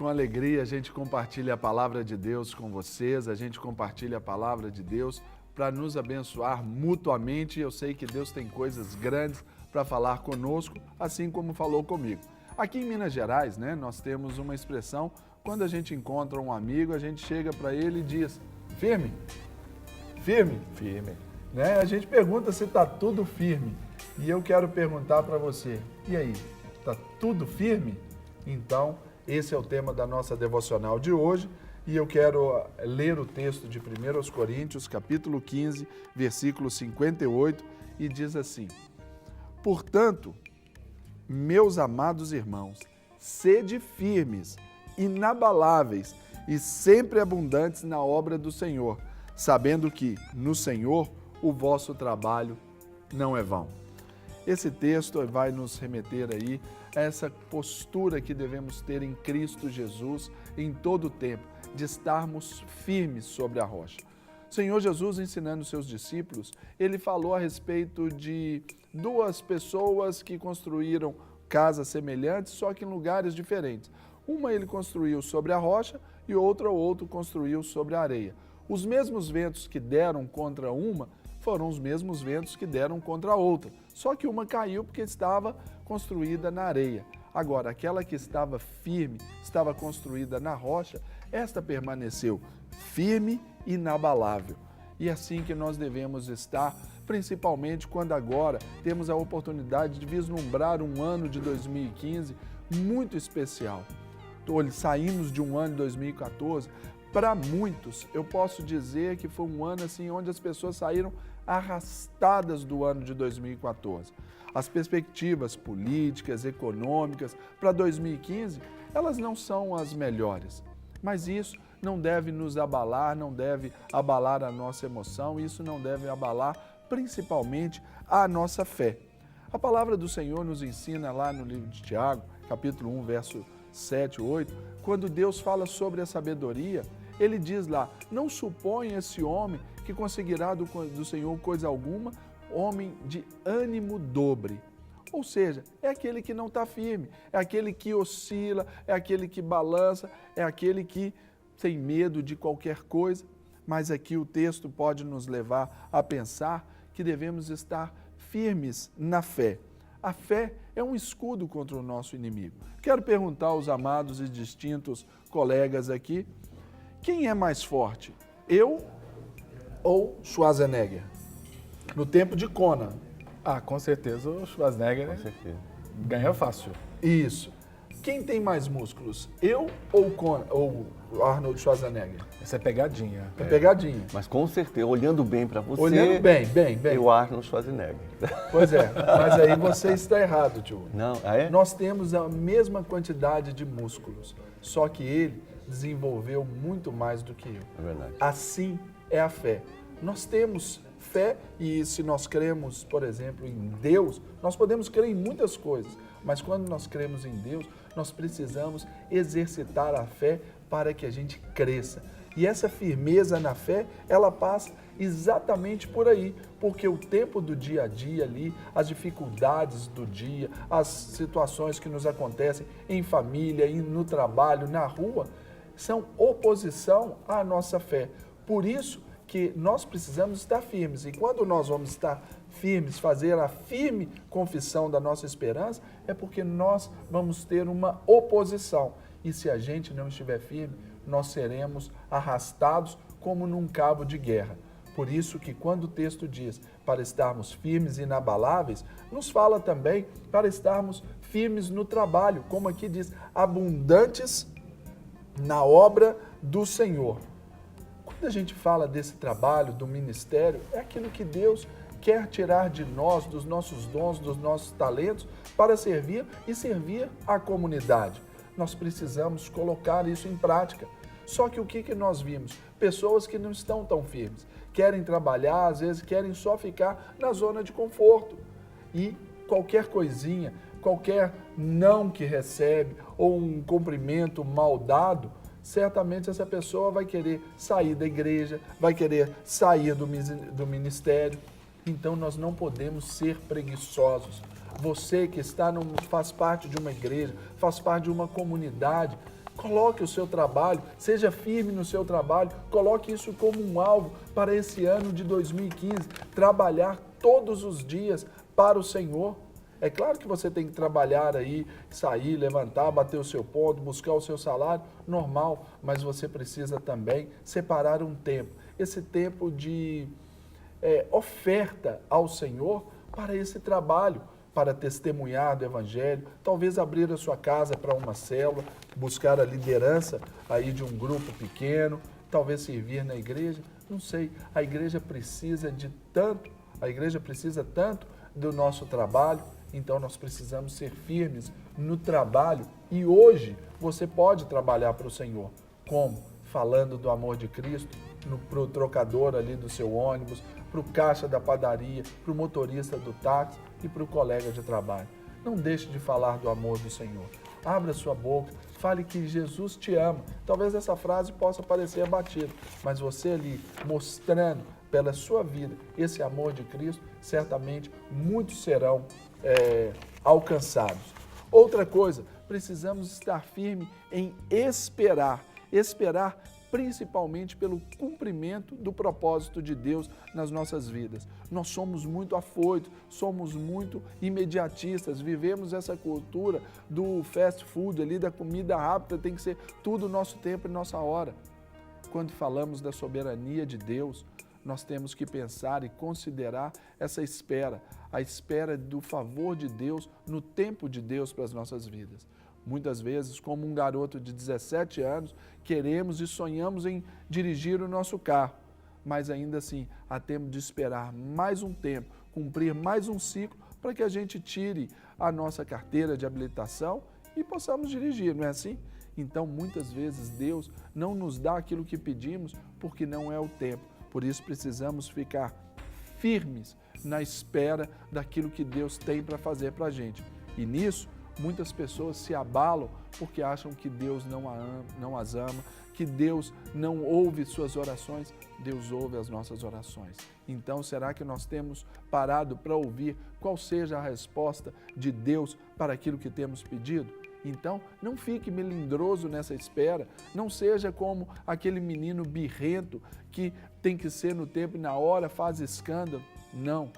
uma alegria, a gente compartilha a palavra de Deus com vocês, a gente compartilha a palavra de Deus para nos abençoar mutuamente. Eu sei que Deus tem coisas grandes para falar conosco, assim como falou comigo. Aqui em Minas Gerais, né, nós temos uma expressão, quando a gente encontra um amigo, a gente chega para ele e diz, firme? Firme? Firme. Né? A gente pergunta se está tudo firme. E eu quero perguntar para você, e aí, está tudo firme? Então, esse é o tema da nossa devocional de hoje e eu quero ler o texto de 1 Coríntios, capítulo 15, versículo 58, e diz assim: Portanto, meus amados irmãos, sede firmes, inabaláveis e sempre abundantes na obra do Senhor, sabendo que, no Senhor, o vosso trabalho não é vão. Esse texto vai nos remeter aí a essa postura que devemos ter em Cristo Jesus em todo o tempo, de estarmos firmes sobre a rocha. O Senhor Jesus, ensinando seus discípulos, ele falou a respeito de duas pessoas que construíram casas semelhantes, só que em lugares diferentes. Uma ele construiu sobre a rocha e outra o outro construiu sobre a areia. Os mesmos ventos que deram contra uma foram os mesmos ventos que deram contra a outra. Só que uma caiu porque estava construída na areia. Agora, aquela que estava firme, estava construída na rocha, esta permaneceu firme e inabalável. E é assim que nós devemos estar, principalmente quando agora temos a oportunidade de vislumbrar um ano de 2015 muito especial. Saímos de um ano de 2014, para muitos, eu posso dizer que foi um ano assim onde as pessoas saíram arrastadas do ano de 2014. As perspectivas políticas, econômicas para 2015, elas não são as melhores. Mas isso não deve nos abalar, não deve abalar a nossa emoção, isso não deve abalar principalmente a nossa fé. A palavra do Senhor nos ensina lá no livro de Tiago, capítulo 1, verso 7, 8, quando Deus fala sobre a sabedoria, ele diz lá, não suponha esse homem que conseguirá do Senhor coisa alguma, homem de ânimo dobre. Ou seja, é aquele que não está firme, é aquele que oscila, é aquele que balança, é aquele que tem medo de qualquer coisa. Mas aqui o texto pode nos levar a pensar que devemos estar firmes na fé. A fé é um escudo contra o nosso inimigo. Quero perguntar aos amados e distintos colegas aqui, quem é mais forte, eu ou Schwarzenegger? No tempo de Conan. Ah, com certeza o Schwarzenegger ganha fácil. Isso. Quem tem mais músculos, eu ou Conan, ou Arnold Schwarzenegger? Essa é pegadinha. É pegadinha. Mas com certeza, olhando bem para você, olhando bem. Eu Arnold Schwarzenegger. Pois é, mas aí você está errado, tio. Não, é? Nós temos a mesma quantidade de músculos, só que ele desenvolveu muito mais do que eu. É verdade. Assim é a fé. Nós temos fé e se nós cremos, por exemplo, em Deus, nós podemos crer em muitas coisas, mas quando nós cremos em Deus, nós precisamos exercitar a fé para que a gente cresça. E essa firmeza na fé, ela passa exatamente por aí, porque o tempo do dia a dia ali, as dificuldades do dia, as situações que nos acontecem em família, no trabalho, na rua, são oposição à nossa fé. Por isso que nós precisamos estar firmes. E quando nós vamos estar firmes, fazer a firme confissão da nossa esperança, é porque nós vamos ter uma oposição. E se a gente não estiver firme, nós seremos arrastados como num cabo de guerra. Por isso que quando o texto diz para estarmos firmes e inabaláveis, nos fala também para estarmos firmes no trabalho, como aqui diz, abundantes na obra do Senhor. Quando a gente fala desse trabalho, do ministério, é aquilo que Deus quer tirar de nós, dos nossos dons, dos nossos talentos, para servir e servir a comunidade. Nós precisamos colocar isso em prática. Só que o que nós vimos? Pessoas que não estão tão firmes, querem trabalhar, às vezes querem só ficar na zona de conforto. E qualquer coisinha, qualquer não que recebe ou um cumprimento mal dado, certamente essa pessoa vai querer sair da igreja, vai querer sair do ministério. Então nós não podemos ser preguiçosos. Você que faz parte de uma igreja, faz parte de uma comunidade, Coloque o seu trabalho, seja firme no seu trabalho, coloque isso como um alvo para esse ano de 2015, trabalhar todos os dias para o Senhor. É claro que você tem que trabalhar aí, sair, levantar, bater o seu ponto, buscar o seu salário, normal, mas você precisa também separar um tempo, esse tempo de oferta ao Senhor para esse trabalho, para testemunhar do Evangelho, talvez abrir a sua casa para uma célula, buscar a liderança aí de um grupo pequeno, talvez servir na igreja, não sei, a igreja precisa tanto do nosso trabalho, então nós precisamos ser firmes no trabalho e hoje você pode trabalhar para o Senhor. Como? Falando do amor de Cristo para o trocador ali do seu ônibus, para o caixa da padaria, para o motorista do táxi e para o colega de trabalho. Não deixe de falar do amor do Senhor. Abra sua boca, fale que Jesus te ama. Talvez essa frase possa parecer abatida, mas você ali mostrando pela sua vida esse amor de Cristo, certamente muitos serão alcançados. Outra coisa, precisamos estar firmes em esperar principalmente pelo cumprimento do propósito de Deus nas nossas vidas. Nós somos muito afoitos, somos muito imediatistas, vivemos essa cultura do fast food ali, da comida rápida, tem que ser tudo nosso tempo e nossa hora. Quando falamos da soberania de Deus, nós temos que pensar e considerar essa espera, a espera do favor de Deus no tempo de Deus para as nossas vidas. Muitas vezes, como um garoto de 17 anos, queremos e sonhamos em dirigir o nosso carro, mas ainda assim, há tempo de esperar mais um tempo, cumprir mais um ciclo para que a gente tire a nossa carteira de habilitação e possamos dirigir, não é assim? Então, muitas vezes, Deus não nos dá aquilo que pedimos porque não é o tempo. Por isso, precisamos ficar firmes na espera daquilo que Deus tem para fazer para a gente. E nisso, muitas pessoas se abalam porque acham que Deus não as ama, que Deus não ouve suas orações. Deus ouve as nossas orações. Então, será que nós temos parado para ouvir qual seja a resposta de Deus para aquilo que temos pedido? Então, não fique melindroso nessa espera, não seja como aquele menino birrento que tem que ser no tempo e na hora, faz escândalo. Não,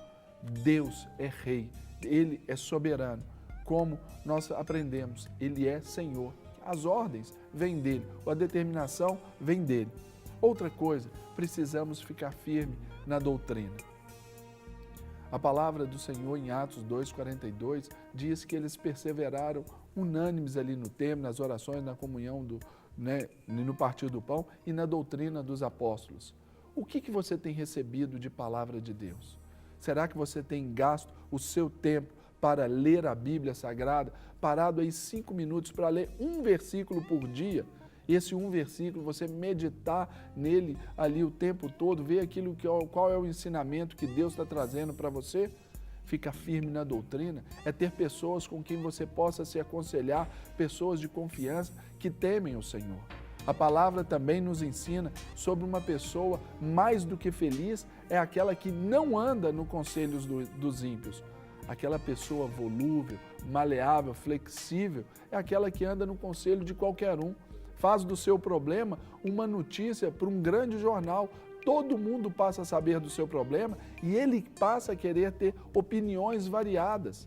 Deus é rei, Ele é soberano. Como nós aprendemos, Ele é Senhor. As ordens vêm dEle, a determinação vem dEle. Outra coisa, precisamos ficar firmes na doutrina. A palavra do Senhor em Atos 2,42 diz que eles perseveraram unânimes ali no templo, nas orações, na comunhão, no partir do pão e na doutrina dos apóstolos. O que você tem recebido de palavra de Deus? Será que você tem gasto o seu tempo para ler a Bíblia Sagrada, parado aí 5 minutos para ler um versículo por dia? Esse um versículo, você meditar nele ali o tempo todo, ver qual é o ensinamento que Deus está trazendo para você? Fica firme na doutrina, é ter pessoas com quem você possa se aconselhar, pessoas de confiança que temem o Senhor. A palavra também nos ensina sobre uma pessoa mais do que feliz, é aquela que não anda no conselho dos ímpios. Aquela pessoa volúvel, maleável, flexível, é aquela que anda no conselho de qualquer um. Faz do seu problema uma notícia para um grande jornal. Todo mundo passa a saber do seu problema e ele passa a querer ter opiniões variadas.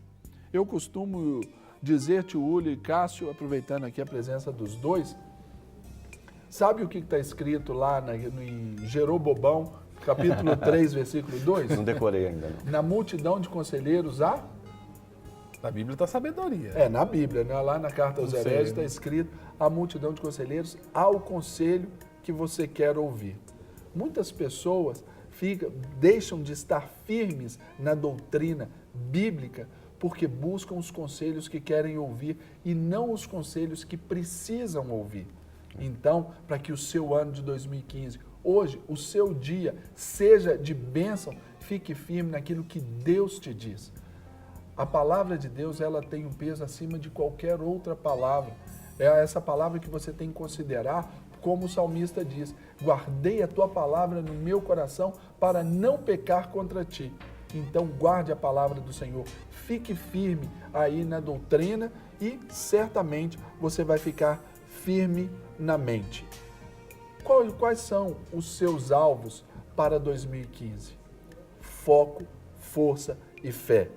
Eu costumo dizer, tio Uli e Cássio, aproveitando aqui a presença dos dois, sabe o que está escrito lá em Jeroboão, capítulo 3, versículo 2? Não decorei ainda, não. Na multidão de conselheiros há? Na Bíblia está sabedoria. Na Bíblia, né? Lá na Carta aos Hereges está escrito a multidão de conselheiros, há o conselho que você quer ouvir. Muitas pessoas deixam de estar firmes na doutrina bíblica porque buscam os conselhos que querem ouvir e não os conselhos que precisam ouvir. Então, para que o seu ano de 2015, hoje, o seu dia seja de bênção, fique firme naquilo que Deus te diz. A palavra de Deus, ela tem um peso acima de qualquer outra palavra. É essa palavra que você tem que considerar, como o salmista diz, guardei a tua palavra no meu coração para não pecar contra ti. Então, guarde a palavra do Senhor, fique firme aí na doutrina e certamente você vai ficar firme na mente. Quais são os seus alvos para 2015? Foco, força e fé.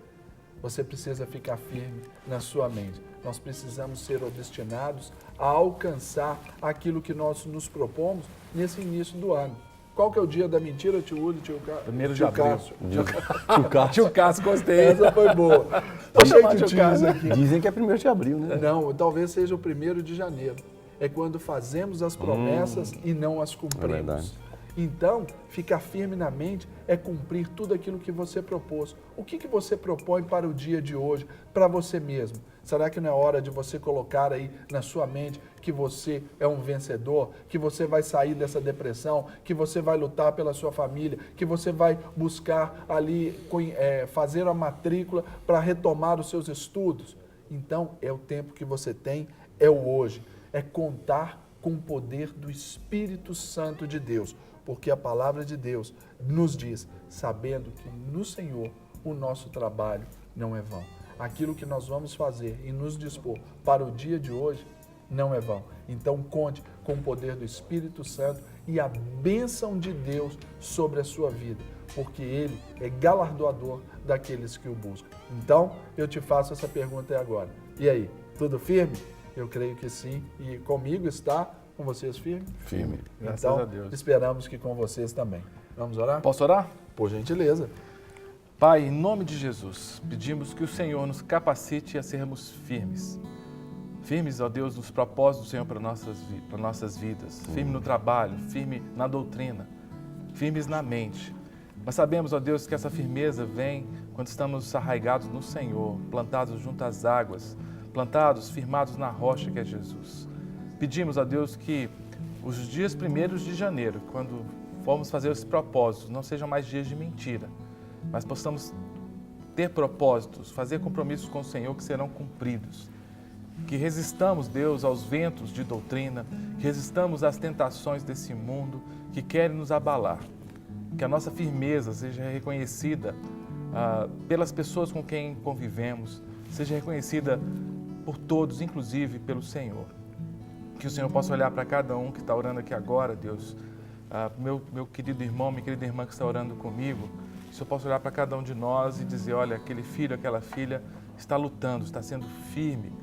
Você precisa ficar firme na sua mente. Nós precisamos ser destinados a alcançar aquilo que nós nos propomos nesse início do ano. Qual que é o dia da mentira, tio Uli, tio Primeiro de abril. Cássio? Tio Cássio, gostei. Essa foi boa. Tô cheio de tios aqui. Dizem que é 1º de abril, né? Não, talvez seja o 1º de janeiro. É quando fazemos as promessas e não as cumprimos. verdade. Então, ficar firme na mente é cumprir tudo aquilo que você propôs. O que você propõe para o dia de hoje, para você mesmo? Será que não é hora de você colocar aí na sua mente que você é um vencedor, que você vai sair dessa depressão, que você vai lutar pela sua família, que você vai buscar ali fazer a matrícula para retomar os seus estudos? Então, é o tempo que você tem, é o hoje. É contar com o poder do Espírito Santo de Deus, porque a palavra de Deus nos diz, sabendo que no Senhor o nosso trabalho não é vão. Aquilo que nós vamos fazer e nos dispor para o dia de hoje não é vão. Então conte com o poder do Espírito Santo e a bênção de Deus sobre a sua vida, porque Ele é galardoador daqueles que o buscam. Então eu te faço essa pergunta agora. E aí, tudo firme? Eu creio que sim. E comigo está, com vocês firme? Firme. Graças Então, a Deus. esperamos que com vocês também. Vamos orar? Posso orar? Por gentileza. Pai, em nome de Jesus, pedimos que o Senhor nos capacite a sermos firmes. Firmes, ó Deus, nos propósitos do Senhor para nossas vidas. Firme no trabalho, firme na doutrina, firmes na mente. Mas sabemos, ó Deus, que essa firmeza vem quando estamos arraigados no Senhor, plantados junto às águas, plantados, firmados na rocha que é Jesus. Pedimos, ó Deus, que os dias 1º de janeiro, quando formos fazer os propósitos, não sejam mais dias de mentira, mas possamos ter propósitos, fazer compromissos com o Senhor que serão cumpridos. Que resistamos, Deus, aos ventos de doutrina, que resistamos às tentações desse mundo que querem nos abalar. Que a nossa firmeza seja reconhecida pelas pessoas com quem convivemos, seja reconhecida por todos, inclusive pelo Senhor. Que o Senhor possa olhar para cada um que está orando aqui agora, Deus, meu querido irmão, minha querida irmã que está orando comigo, que o Senhor possa olhar para cada um de nós e dizer, olha, aquele filho, aquela filha está lutando, está sendo firme.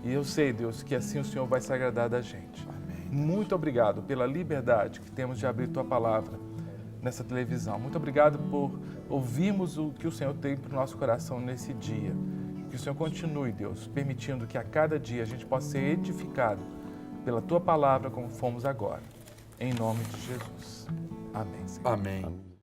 E eu sei, Deus, que assim o Senhor vai se agradar da gente. Amém. Muito obrigado pela liberdade que temos de abrir Tua Palavra nessa televisão. Muito obrigado por ouvirmos o que o Senhor tem para o nosso coração nesse dia. Que o Senhor continue, Deus, permitindo que a cada dia a gente possa ser edificado pela Tua Palavra como fomos agora. Em nome de Jesus. Amém, Senhor. Amém.